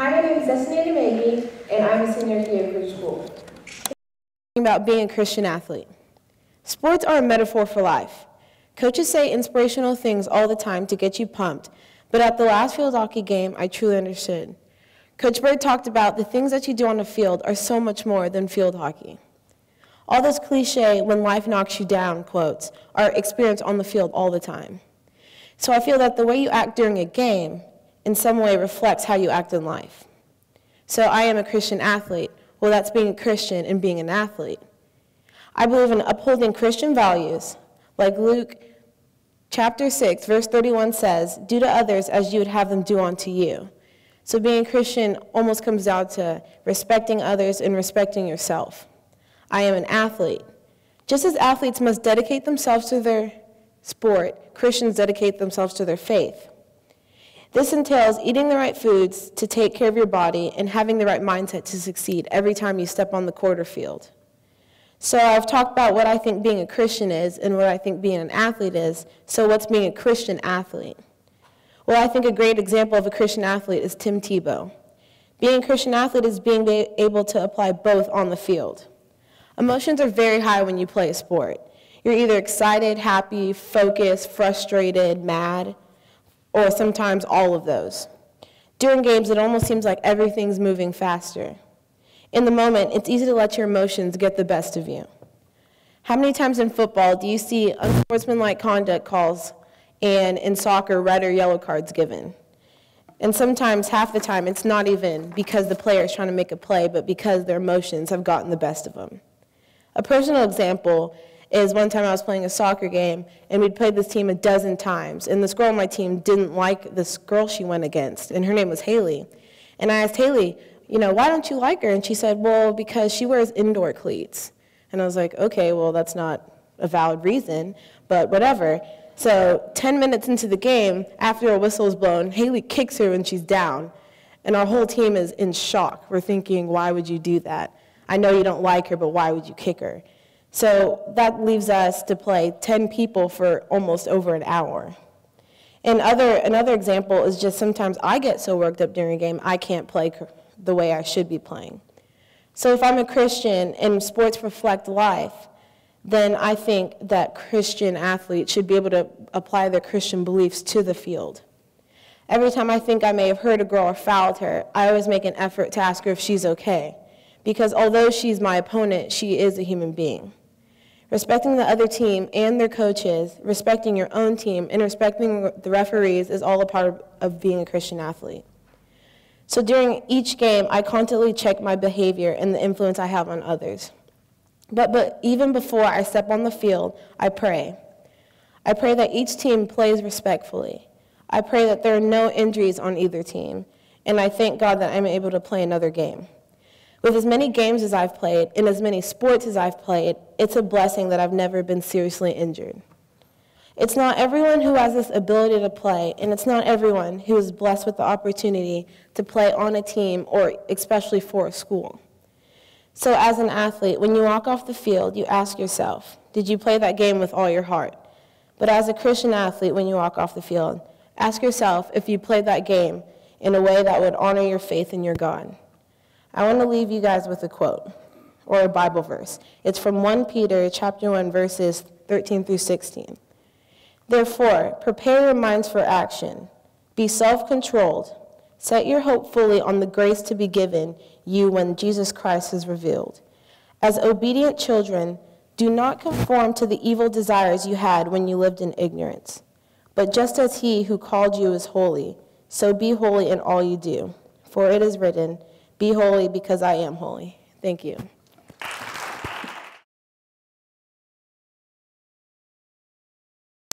Hi, my name is Anamege, and I'm a senior here at Oakridge School. About being a Christian athlete. Sports are a metaphor for life. Coaches say inspirational things all the time to get you pumped, but at the last field hockey game, I truly understood. Coach Bird talked about the things that you do on the field are so much more than field hockey. All those cliche, when life knocks you down quotes are experienced on the field all the time. So I feel that the way you act during a game in some way reflects how you act in life. So I am a Christian athlete. Well, that's being a Christian and being an athlete. I believe in upholding Christian values, like Luke chapter 6, verse 31 says, "Do to others as you would have them do unto you." So being a Christian almost comes down to respecting others and respecting yourself. I am an athlete. Just as athletes must dedicate themselves to their sport, Christians dedicate themselves to their faith. This entails eating the right foods to take care of your body and having the right mindset to succeed every time you step on the court or field. So I've talked about what I think being a Christian is and what I think being an athlete is. So what's being a Christian athlete? Well, I think a great example of a Christian athlete is Tim Tebow. Being a Christian athlete is being able to apply both on the field. Emotions are very high when you play a sport. You're either excited, happy, focused, frustrated, mad, or sometimes all of those. During games, it almost seems like everything's moving faster. In the moment, it's easy to let your emotions get the best of you. How many times in football do you see unsportsmanlike conduct calls and in soccer, red or yellow cards given? And sometimes, half the time, it's not even because the player is trying to make a play, but because their emotions have gotten the best of them. A personal example is one time I was playing a soccer game, and we'd played this team a dozen times, and this girl on my team didn't like this girl she went against, and her name was Haley. And I asked Haley, why don't you like her? And she said, well, because she wears indoor cleats. And I was like, okay, well, that's not a valid reason, but whatever. So 10 minutes into the game, after a whistle is blown, Haley kicks her when she's down, and our whole team is in shock. We're thinking, why would you do that? I know you don't like her, but why would you kick her? So that leaves us to play 10 people for almost over an hour. And another example is just sometimes I get so worked up during a game, I can't play the way I should be playing. So if I'm a Christian and sports reflect life, then I think that Christian athletes should be able to apply their Christian beliefs to the field. Every time I think I may have hurt a girl or fouled her, I always make an effort to ask her if she's okay. Because although she's my opponent, she is a human being. Respecting the other team and their coaches, respecting your own team, and respecting the referees is all a part of being a Christian athlete. So during each game, I constantly check my behavior and the influence I have on others. But even before I step on the field, I pray. I pray that each team plays respectfully. I pray that there are no injuries on either team, and I thank God that I'm able to play another game. With as many games as I've played and as many sports as I've played, it's a blessing that I've never been seriously injured. It's not everyone who has this ability to play, and it's not everyone who is blessed with the opportunity to play on a team or especially for a school. So as an athlete, when you walk off the field, you ask yourself, did you play that game with all your heart? But as a Christian athlete, when you walk off the field, ask yourself if you played that game in a way that would honor your faith in your God. I want to leave you guys with a quote, or a Bible verse. It's from 1 Peter chapter 1, verses 13 through 16. Therefore, prepare your minds for action. Be self-controlled. Set your hope fully on the grace to be given you when Jesus Christ is revealed. As obedient children, do not conform to the evil desires you had when you lived in ignorance. But just as he who called you is holy, so be holy in all you do. For it is written, be holy because I am holy. Thank you.